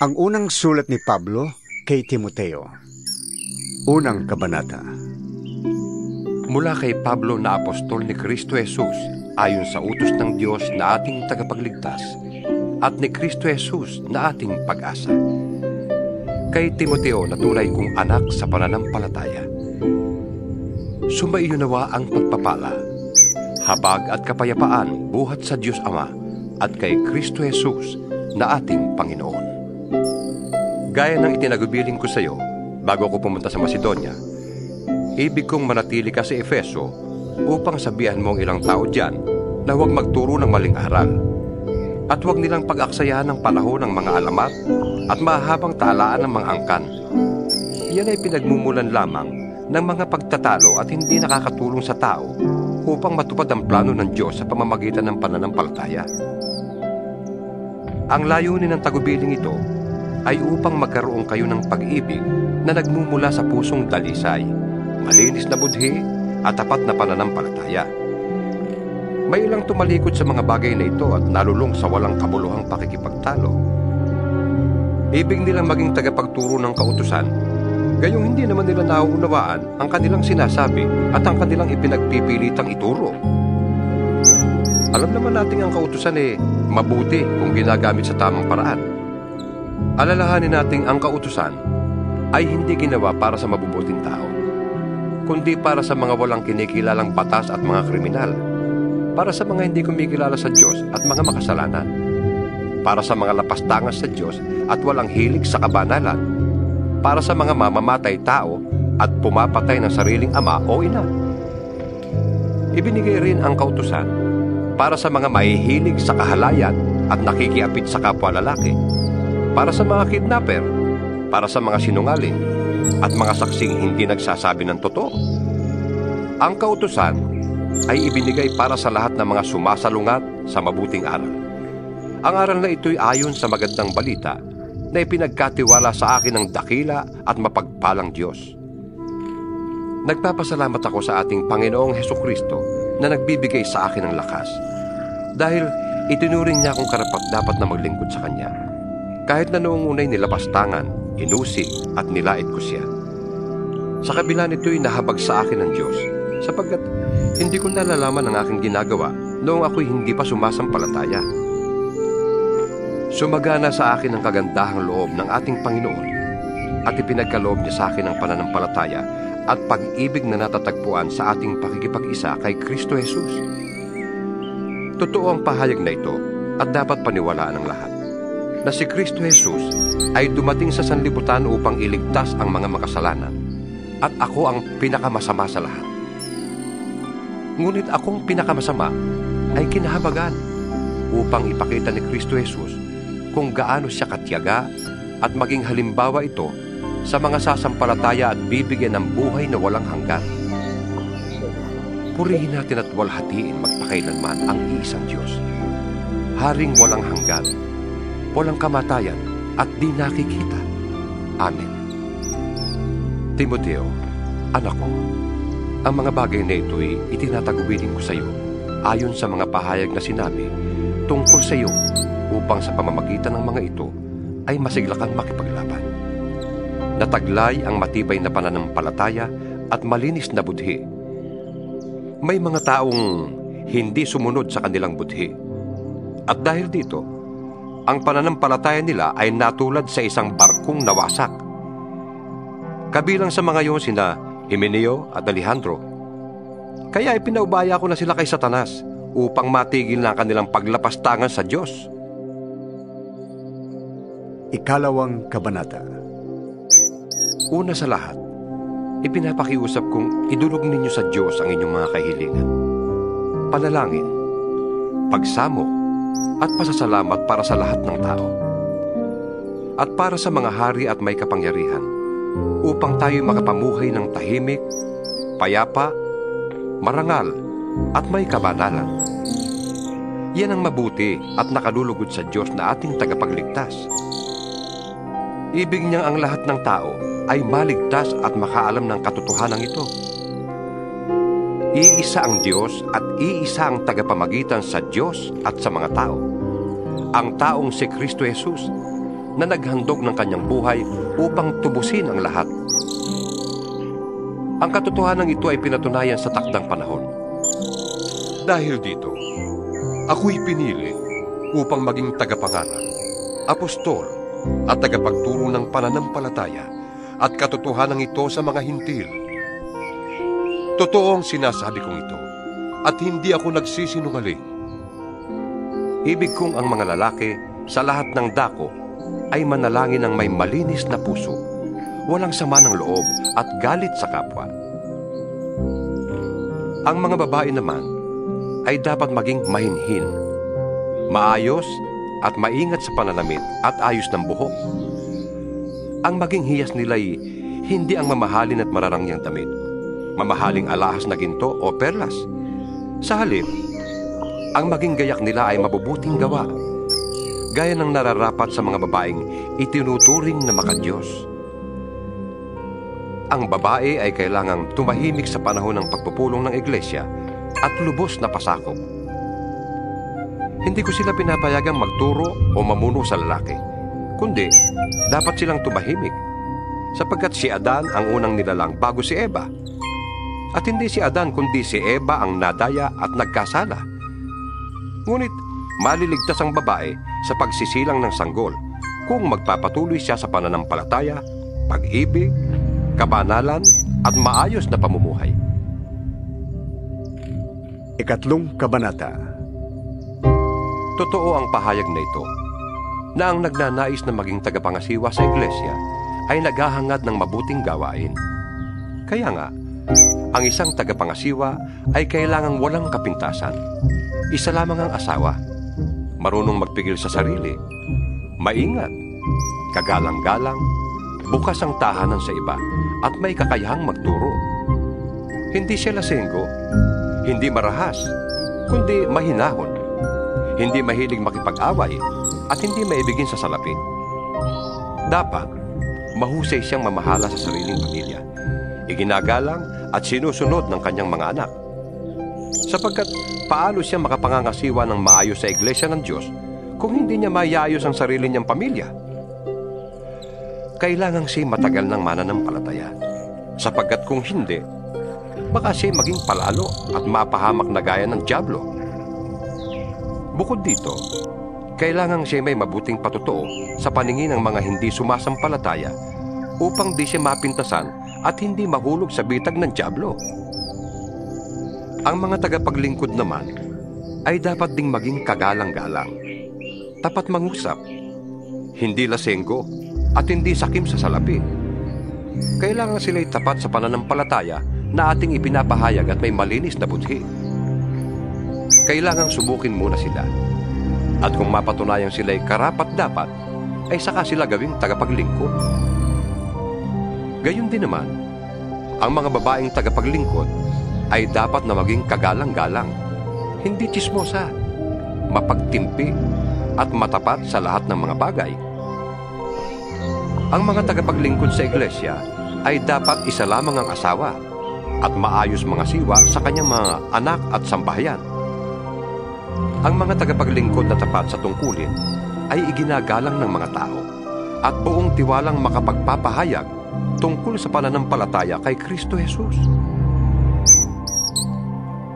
Ang unang sulat ni Pablo kay Timoteo. Unang kabanata. Mula kay Pablo na apostol ni Kristo Jesus, ayon sa utos ng Diyos na ating tagapagligtas, at ni Kristo Jesus na ating pag-asa. Kay Timoteo na tunay kong anak sa pananampalataya. Sumaiyo nawa ang pagpapala, habag at kapayapaan buhat sa Diyos Ama at kay Kristo Jesus na ating Panginoon. Gaya ng itinagubiling ko sa iyo bago ako pumunta sa Macedonia, ibig kong manatili ka sa Efeso upang sabihan mo ang ilang tao diyan na huwag magturo ng maling aral at huwag nilang pag-aksayahan ng panahon ng mga alamat at mahabang talaan ng mga angkan. Iyan ay pinagmumulan lamang ng mga pagtatalo at hindi nakakatulong sa tao upang matupad ang plano ng Diyos sa pamamagitan ng pananampalataya. Ang layunin ng tagubiling ito ay upang magkaroon kayo ng pag-ibig na nagmumula sa pusong dalisay, malinis na budhi at tapat na pananampalataya. May ilang tumalikod sa mga bagay na ito at nalulong sa walang kabuluhang pakikipagtalo. Ibig nilang maging tagapagturo ng kautusan, gayong hindi naman nila nauunawaan ang kanilang sinasabi at ang kanilang ipinagpipilitang ituro. Alam naman natin ang kautusan mabuti kung ginagamit sa tamang paraan. Alalahanin natin ang kautusan ay hindi ginawa para sa mabubuting tao, kundi para sa mga walang kinikilalang batas at mga kriminal, para sa mga hindi kumikilala sa Diyos at mga makasalanan, para sa mga lapastangas sa Diyos at walang hilig sa kabanalan, para sa mga mamamatay tao at pumapatay ng sariling ama o ina. Ibinigay rin ang kautusan para sa mga mahihilig sa kahalayan at nakikiapit sa kapwa lalaki, para sa mga kidnapper, para sa mga sinungaling, at mga saksing hindi nagsasabi ng totoo. Ang kautusan ay ibinigay para sa lahat ng mga sumasalungat sa mabuting aral. Ang aral na ito'y ayon sa magandang balita na ipinagkatiwala sa akin ng dakila at mapagpalang Diyos. Nagpapasalamat ako sa ating Panginoong Hesukristo na nagbibigay sa akin ng lakas, dahil itinuring niya akong karapat-dapat na maglingkod sa Kanya. Kahit na noong unay nilapastangan, inusi at nilait ko siya. Sa kabila nito'y nahabag sa akin ng Diyos, sapagkat hindi ko nalalaman ang aking ginagawa noong ako'y hindi pa sumasampalataya. Sumagana sa akin ang kagandahang loob ng ating Panginoon at ipinagkaloob niya sa akin ang pananampalataya at pag-ibig na natatagpuan sa ating pakikipag-isa kay Kristo Jesus. Totoo ang pahayag na ito at dapat paniwalaan ng lahat, na si Kristo Jesus ay dumating sa sanlibutan upang iligtas ang mga makasalanan, at ako ang pinakamasama sa lahat. Ngunit akong pinakamasama ay kinahabagan upang ipakita ni Kristo Jesus kung gaano siya katiyaga at maging halimbawa ito sa mga sasampalataya at bibigyan ng buhay na walang hanggan. Purihin natin at walhatiin magpakailanman ang iisang Diyos, Haring walang hanggan, walang kamatayan at di nakikita. Amen. Timoteo, anak ko, ang mga bagay na ito'y itinatagubilin ko sa iyo ayon sa mga pahayag na sinabi tungkol sa iyo, upang sa pamamagitan ng mga ito ay masigla kang makipaglaban. Nataglay ang matibay na pananampalataya at malinis na budhi. May mga taong hindi sumunod sa kanilang budhi, at dahil dito, ang pananampalataya nila ay natulad sa isang barkong nawasak. Kabilang sa mga iyon sina Himeneo at Alejandro. Kaya ipinaubaya ko na sila kay Satanas upang matigil na kanilang paglapastangan sa Diyos. Ikalawang kabanata. Una sa lahat, ipinapakiusap kong idulog ninyo sa Diyos ang inyong mga kahilingan, panalangin, pagsamo, at pasasalamat para sa lahat ng tao, at para sa mga hari at may kapangyarihan, upang tayo makapamuhay ng tahimik, payapa, marangal, at may kabanalan. Yan ang mabuti at nakalulugod sa Diyos na ating tagapagligtas. Ibig niyang ang lahat ng tao ay maligtas at makaalam ng katotohanan ito. Iisa ang Diyos at iisa ang tagapamagitan sa Diyos at sa mga tao, ang taong si Kristo Jesus, na naghandog ng kanyang buhay upang tubusin ang lahat. Ang katotohanan ito ay pinatunayan sa takdang panahon. Dahil dito, ako'y pinili upang maging tagapangaral, apostol, at tagapagturo ng pananampalataya at katotohanan ito sa mga hintil. Totoo ang sinasabi kong ito at hindi ako nagsisinungaling. Ibig kong ang mga lalaki sa lahat ng dako ay manalangin ng may malinis na puso, walang sama ng loob at galit sa kapwa. Ang mga babae naman ay dapat maging mahinhin, maayos at maingat sa pananamit at ayos ng buhok. Ang maging hiyas nila'y hindi ang mamahalin at mararangyang damit, mamahaling alahas na ginto o perlas. Sa halip, ang maging gayak nila ay mabubuting gawa, gaya ng nararapat sa mga babaeng itinuturing na makadiyos. Ang babae ay kailangang tumahimik sa panahon ng pagpupulong ng iglesia at lubos na pasakop. Hindi ko sila pinapayagang magturo o mamuno sa lalaki, kundi dapat silang tumahimik, sapagkat si Adan ang unang nilalang bago si Eva. At hindi si Adan kundi si Eva ang nadaya at nagkasala. Ngunit maliligtas ang babae sa pagsisilang ng sanggol kung magpapatuloy siya sa pananampalataya, pag-ibig, kabanalan at maayos na pamumuhay. Ikatlong kabanata. Totoo ang pahayag na ito, na ang nagnanais na maging tagapangasiwa sa iglesia ay naghahangad ng mabuting gawain. Kaya nga, ang isang tagapangasiwa ay kailangang walang kapintasan. Isa lamang ang asawa, marunong magpigil sa sarili, maingat, kagalang-galang, bukas ang tahanan sa iba, at may kakayahang magturo. Hindi siya lasenggo, hindi marahas, kundi mahinahon, hindi mahilig makipag-away, at hindi maibigin sa salapi. Dapat, mahusay siyang mamahala sa sariling pamilya, iginagalang at sinusunod ng kanyang mga anak. Sapagkat paano siya makapangangasiwa ng maayos sa iglesia ng Diyos kung hindi niya maiayos ang sarili niyang pamilya? Kailangang siya matagal ng mananampalataya, sapagkat kung hindi, baka siya maging palalo at mapahamak na gaya ng dyablo. Bukod dito, kailangang siya may mabuting patotoo sa paningin ng mga hindi sumasampalataya upang di siya mapintasan at hindi mahulog sa bitag ng dyablo. Ang mga tagapaglingkod naman ay dapat ding maging kagalang-galang, tapat mangusap, hindi lasenggo at hindi sakim sa salapi. Kailangan sila'y tapat sa pananampalataya na ating ipinapahayag at may malinis na budhi. Kailangang subukin muna sila, at kung mapatunayan sila'y karapat-dapat, ay saka sila gawing tagapaglingkod. Gayon din naman, ang mga babaeng tagapaglingkod ay dapat na maging kagalang-galang, hindi tsismosa, mapagtimpi, at matapat sa lahat ng mga bagay. Ang mga tagapaglingkod sa iglesia ay dapat isa lamang ang asawa at maayos mga siwa sa kanyang mga anak at sambahayan. Ang mga tagapaglingkod na tapat sa tungkulin ay iginagalang ng mga tao at buong tiwalang makapagpapahayag tungkol sa pananampalataya kay Kristo Jesus.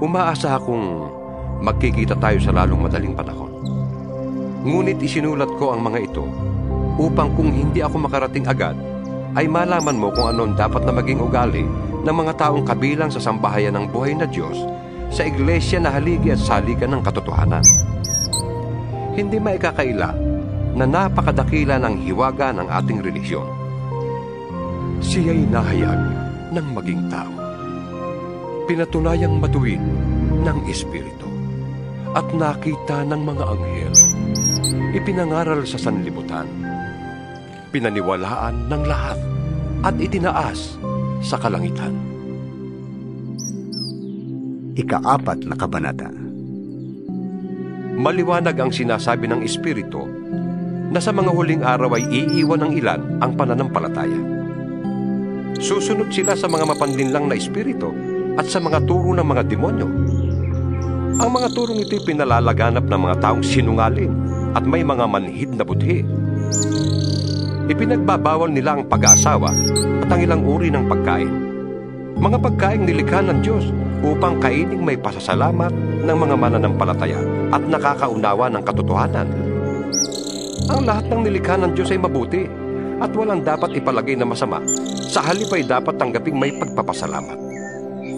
Umaasa akong magkikita tayo sa lalong madaling panahon. Ngunit isinulat ko ang mga ito upang kung hindi ako makarating agad, ay malaman mo kung ano dapat na maging ugali ng mga taong kabilang sa sambahayan ng buhay na Diyos sa iglesia na haligi at saligan ng katotohanan. Hindi maikakaila na napakadakila ng hiwaga ng ating relihiyon. Siya'y nahayag ng maging tao, pinatunayang matuwid ng Espiritu, at nakita ng mga anghel, ipinangaral sa sanlibutan, pinaniwalaan ng lahat, at itinaas sa kalangitan. Ika-4 na kabanata. Maliwanag ang sinasabi ng Espiritu na sa mga huling araw ay iiwan ng ilan ang pananampalataya. Susunod sila sa mga mapanlinlang na espiritu at sa mga turo ng mga demonyo. Ang mga turong ito'y pinalalaganap ng mga taong sinungaling at may mga manhid na budhi. Ipinagbabawal nila ang pag-aasawa at ang ilang uri ng pagkain. Mga pagkaing nilikha ng Diyos upang kaining may pasasalamat ng mga mananampalataya at nakakaunawa ng katotohanan. Ang lahat ng nilikha ng Diyos ay mabuti at walang dapat ipalagay na masama. Sa halip ay dapat tanggaping may pagpapasalamat,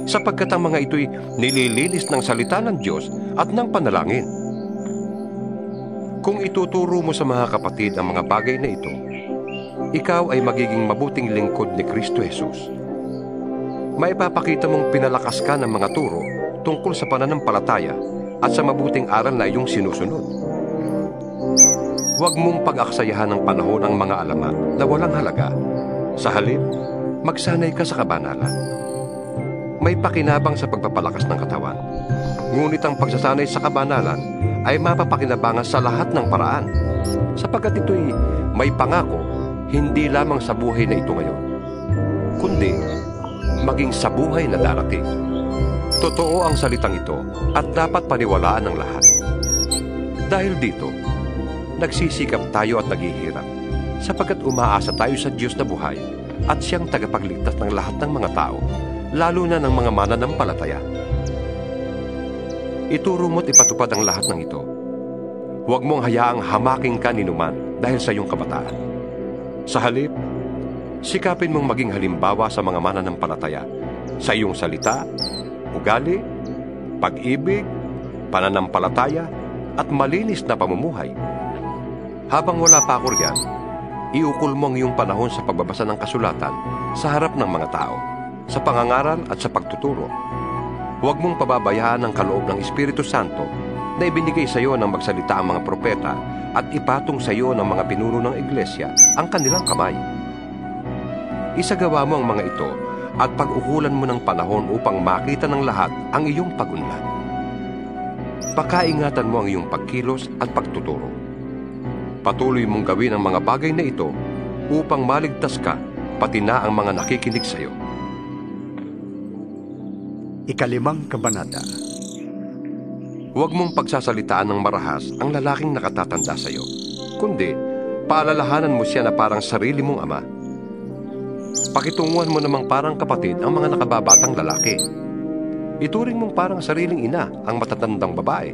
sapagkat ang mga ito'y nililinis ng salita ng Diyos at ng panalangin. Kung ituturo mo sa mga kapatid ang mga bagay na ito, ikaw ay magiging mabuting lingkod ni Kristo Jesus. Maipapakita mong pinalakas ka ng mga turo tungkol sa pananampalataya at sa mabuting aral na iyong sinusunod. Huwag mong pag-aksayahan ng panahon ang mga alamat na walang halaga. Sa halip, magsanay ka sa kabanalan. May pakinabang sa pagpapalakas ng katawan. Ngunit ang pagsasanay sa kabanalan ay mapapakinabangan sa lahat ng paraan, sapagkat ito'y may pangako hindi lamang sa buhay na ito ngayon, kundi maging sa buhay na darating. Totoo ang salitang ito at dapat paniwalaan ng lahat. Dahil dito, nagsisikap tayo at naghihirap, sapagkat umaasa tayo sa Diyos na buhay at siyang tagapagligtas ng lahat ng mga tao, lalo na ng mga mananampalataya. Ituro mo't ipatupad ang lahat ng ito. Huwag mong hayaang hamaking ka ninuman dahil sa iyong kabataan. Sa halip, sikapin mong maging halimbawa sa mga mananampalataya sa iyong salita, ugali, pag-ibig, pananampalataya, at malinis na pamumuhay. Habang wala pa ako riyan, iukol mo ang iyong panahon sa pagbabasa ng kasulatan sa harap ng mga tao, sa pangangaral at sa pagtuturo. Huwag mong pababayaan ang kaloob ng Espiritu Santo na ibinigay sa iyo ng magsalita ang mga propeta at ipatong sa iyo ng mga pinuno ng iglesia ang kanilang kamay. Isagawa mo ang mga ito at pag-ukulan mo ng panahon upang makita ng lahat ang iyong pag-unlad. Pakaingatan mo ang iyong pagkilos at pagtuturo. Patuloy mong gawin ang mga bagay na ito upang maligtas ka, pati na ang mga nakikinig sa iyo. Ikalimang kabanata. Huwag mong pagsasalitaan ng marahas ang lalaking nakatatanda sa iyo, kundi paalalahanan mo siya na parang sarili mong ama. Pakitunguhan mo namang parang kapatid ang mga nakababatang lalaki. Ituring mong parang sariling ina ang matatandang babae,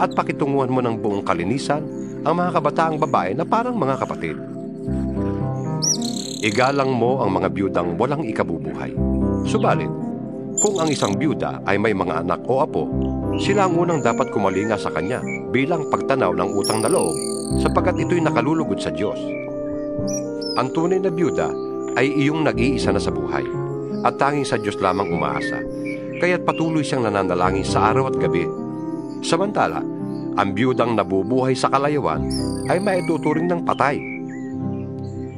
at pakitunguhan mo ng buong kalinisan ang mga kabataang babae na parang mga kapatid. Igalang mo ang mga biyudang walang ikabubuhay. Subalit, kung ang isang biyuda ay may mga anak o apo, sila ang unang dapat kumalinga sa kanya bilang pagtanaw ng utang na loob, sapagkat ito'y nakalulugod sa Diyos. Ang tunay na biyuda ay iyong nag-iisa na sa buhay, at tanging sa Diyos lamang umaasa, kaya't patuloy siyang nananalangin sa araw at gabi. Samantala, ang biyudang nabubuhay sa kalayawan ay maituturing ng patay.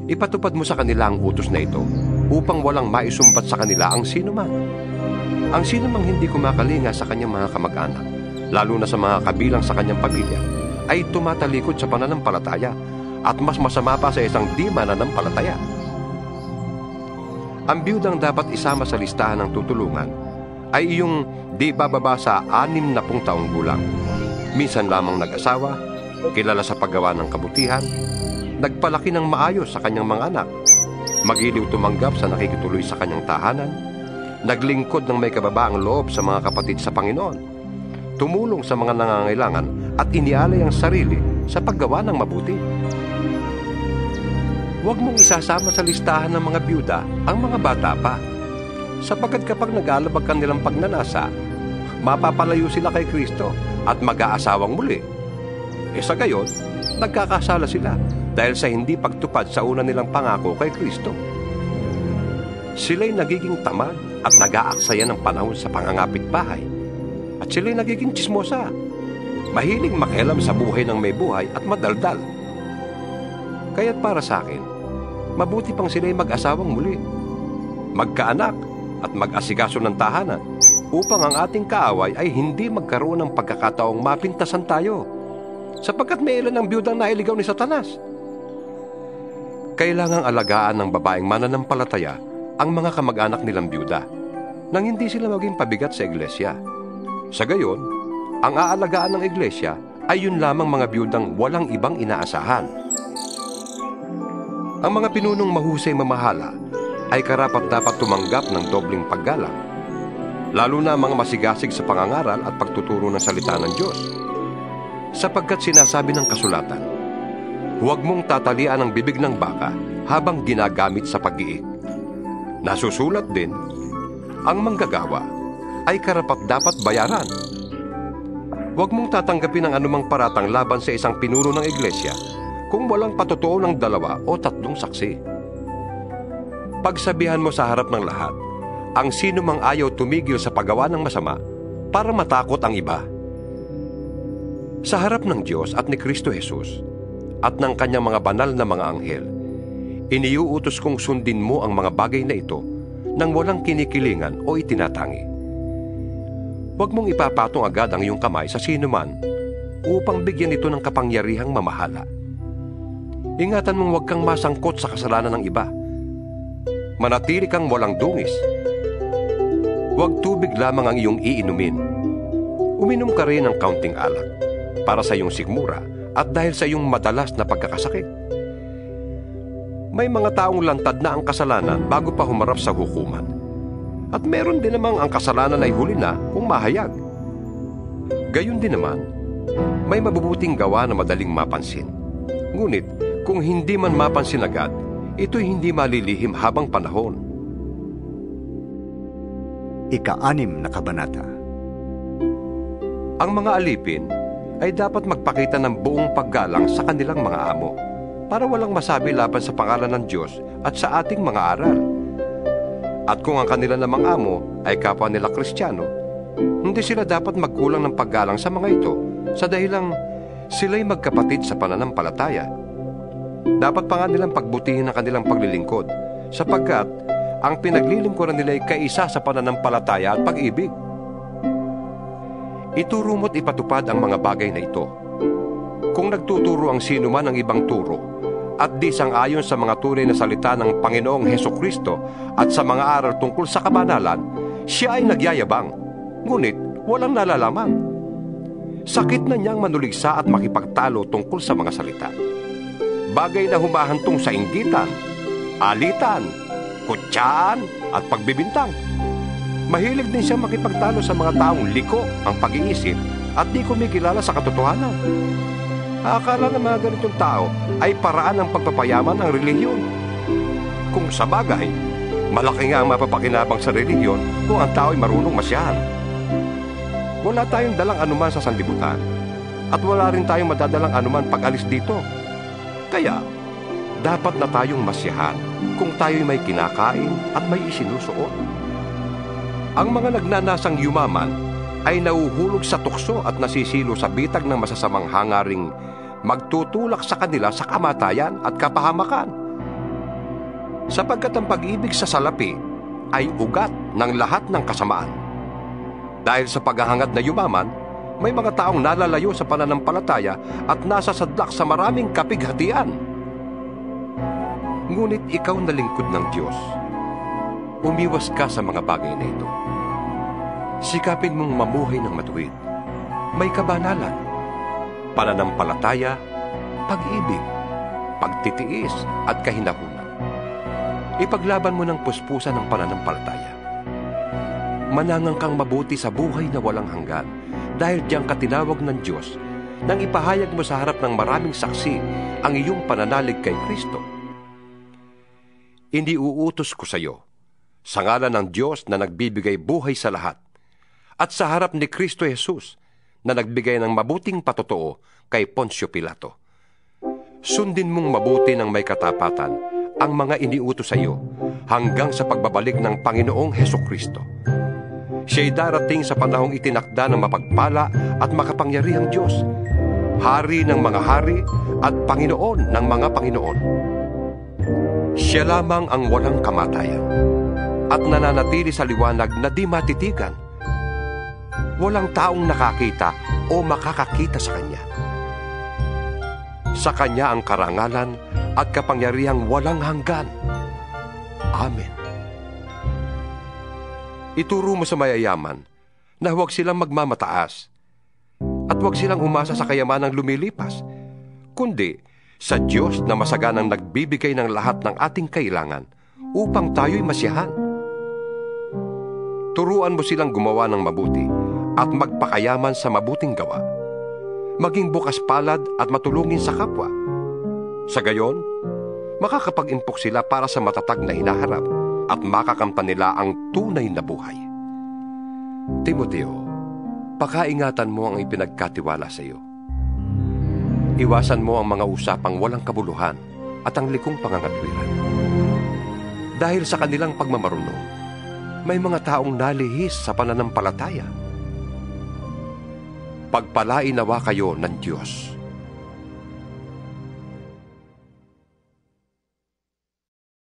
Ipatupad mo sa kanila ang utos na ito upang walang maisumbat sa kanila ang sinuman. Ang sinumang hindi kumakalinga sa kanyang mga kamag-anak, lalo na sa mga kabilang sa kanyang pamilya, ay tumatalikod sa pananampalataya at mas masama pa sa isang di mananampalataya. Ang biyudang dapat isama sa listahan ng tutulungan ay iyong di bababa sa 60 taong gulang. Minsan lamang nag-asawa, kilala sa paggawa ng kabutihan, nagpalaki ng maayos sa kanyang mga anak, magiliw tumanggap sa nakikituloy sa kanyang tahanan, naglingkod ng may kababaang loob sa mga kapatid sa Panginoon, tumulong sa mga nangangailangan at inialay ang sarili sa paggawa ng mabuti. Huwag mong isasama sa listahan ng mga biyuda ang mga bata pa, sapagkat kapag nag-aalabag ka nilang pagnanasa, mapapalayo sila kay Kristo at mag-aasawang muli. Sa gayon, nagkakasala sila dahil sa hindi pagtupad sa una nilang pangako kay Kristo. Sila'y nagiging tamad at nag-aaksaya ng panahon sa pangangapit bahay. At sila'y nagiging tsismosa, mahilig makialam sa buhay ng may buhay at madaldal. Kaya't para sa akin, mabuti pang sila'y mag-asawang muli, magkaanak at mag-asikaso ng tahanan, upang ang ating kaaway ay hindi magkaroon ng pagkakataong mapintasan tayo, sapagkat may ilan ang biyudang nailigaw ni Satanas. Kailangang alagaan ng babaeng mananampalataya ang mga kamag-anak nilang biyuda, nang hindi sila maging pabigat sa iglesia. Sa gayon, ang aalagaan ng iglesia ay yun lamang mga biyudang walang ibang inaasahan. Ang mga pinunong mahusay mamahala ay karapat-dapat tumanggap ng dobling paggalang, lalo na ang mga masigasig sa pangangaral at pagtuturo ng salita ng Diyos. Sapagkat sinasabi ng kasulatan, huwag mong tatalian ang bibig ng baka habang ginagamit sa pag-iig. Nasusulat din, ang manggagawa ay karapat-dapat bayaran. Huwag mong tatanggapin ang anumang paratang laban sa isang pinuno ng iglesia kung walang patotoo ng 2 o 3 saksi. Pagsabihan mo sa harap ng lahat ang sino mang ayaw tumigil sa paggawa ng masama para matakot ang iba. Sa harap ng Diyos at ni Kristo Jesus at ng kanyang mga banal na mga anghel, iniuutos kong sundin mo ang mga bagay na ito nang walang kinikilingan o itinatangi. Huwag mong ipapatong agad ang iyong kamay sa sino man upang bigyan ito ng kapangyarihang mamahala. Ingatan mong huwag kang masangkot sa kasalanan ng iba. Manatili kang walang dungis. Huwag tubig lamang ang iyong iinumin. Uminom ka rin ng kaunting alak para sa iyong sigmura at dahil sa iyong madalas na pagkakasakit. May mga taong lantad na ang kasalanan bago pa humarap sa hukuman. At meron din namang ang kasalanan ay huli na kung mahayag. Gayon din naman, may mabubuting gawa na madaling mapansin. Ngunit kung hindi man mapansin agad, ito'y hindi malilihim habang panahon. Ika-6 na kabanata. Ang mga alipin ay dapat magpakita ng buong paggalang sa kanilang mga amo para walang masabi laban sa pangalan ng Diyos at sa ating mga aral. At kung ang kanila namang amo ay kapwa nila Kristiyano, hindi sila dapat magkulang ng paggalang sa mga ito sa dahilang sila'y magkapatid sa pananampalataya. Dapat pa nga nilang pagbutihin ang kanilang paglilingkod sapagkat ang pinaglilingkuran nila ay kaisa sa pananampalataya at pag-ibig. Ituro mo't ipatupad ang mga bagay na ito. Kung nagtuturo ang sino man ng ibang turo at di sang-ayon sa mga tunay na salita ng Panginoong Hesukristo at sa mga aral tungkol sa kabanalan, siya ay nagyayabang, ngunit walang nalalaman. Sakit na niyang manuligsa at makipagtalo tungkol sa mga salita. Bagay na humahantong sa inggitan, alitan, kutsaan at pagbibintang. Mahilig din siyang makipagtalo sa mga taong liko ang pag-iisip at di kumikilala sa katotohanan. Akala ng mga ganitong tao ay paraan ng pagpapayaman ng relihiyon. Kung sa bagay, malaki nga ang mapapakinabang sa relihiyon kung ang tao ay marunong masyahan. Wala tayong dalang anuman sa sanlibutan at wala rin tayong madadalang anuman pag-alis dito. Kaya, dapat na tayong masyahan kung tayo'y may kinakain at may isinusuot. Ang mga nagnanasang yumaman ay nauhulog sa tukso at nasisilo sa bitag ng masasamang hangaring magtutulak sa kanila sa kamatayan at kapahamakan. Sapagkat ang pag-ibig sa salapi ay ugat ng lahat ng kasamaan. Dahil sa paghahangad na yumaman, may mga taong nalalayo sa pananampalataya at nasa sadlak sa maraming kapighatian. Ngunit ikaw na lingkod ng Diyos, umiwas ka sa mga bagay na ito. Sikapin mong mamuhay ng matuwid, may kabanalan, pananampalataya, pag-ibig, pagtitiis at kahinahunan. Ipaglaban mo ng puspusan ng pananampalataya. Manangang kang mabuti sa buhay na walang hanggan dahil diyang katinawag ng Diyos nang ipahayag mo sa harap ng maraming saksi ang iyong pananalig kay Kristo. Hindi uutos ko sa iyo, sa ngalan ng Diyos na nagbibigay buhay sa lahat, at sa harap ni Kristo Jesus na nagbigay ng mabuting patotoo kay Poncio Pilato. Sundin mong mabuti ng may katapatan ang mga iniutos sa iyo hanggang sa pagbabalik ng Panginoong Hesukristo. Siya'y darating sa panahong itinakda ng mapagpala at makapangyarihang Diyos, Hari ng mga hari at Panginoon ng mga Panginoon. Siya lamang ang walang kamatayan at nananatili sa liwanag na di matitigan. Walang taong nakakita o makakakita sa Kanya. Sa Kanya ang karangalan at kapangyarihang walang hanggan. Amen. Ituro mo sa mayayaman na huwag silang magmamataas at huwag silang umasa sa kayamanang lumilipas, kundi sa Diyos na masaganang nagbibigay ng lahat ng ating kailangan upang tayo'y masiyahan. Turuan mo silang gumawa ng mabuti at magpakayaman sa mabuting gawa. Maging bukas palad at matulungin sa kapwa. Sa gayon, makakapag-impok sila para sa matatag na hinaharap at makakamtan nila ang tunay na buhay. Timoteo, pakaingatan mo ang ipinagkatiwala sa iyo. Iwasan mo ang mga usapang walang kabuluhan at ang likong pangangatwiran. Dahil sa kanilang pagmamarunong, may mga taong nalihis sa pananampalataya. Pagpalain nawa kayo ng Diyos.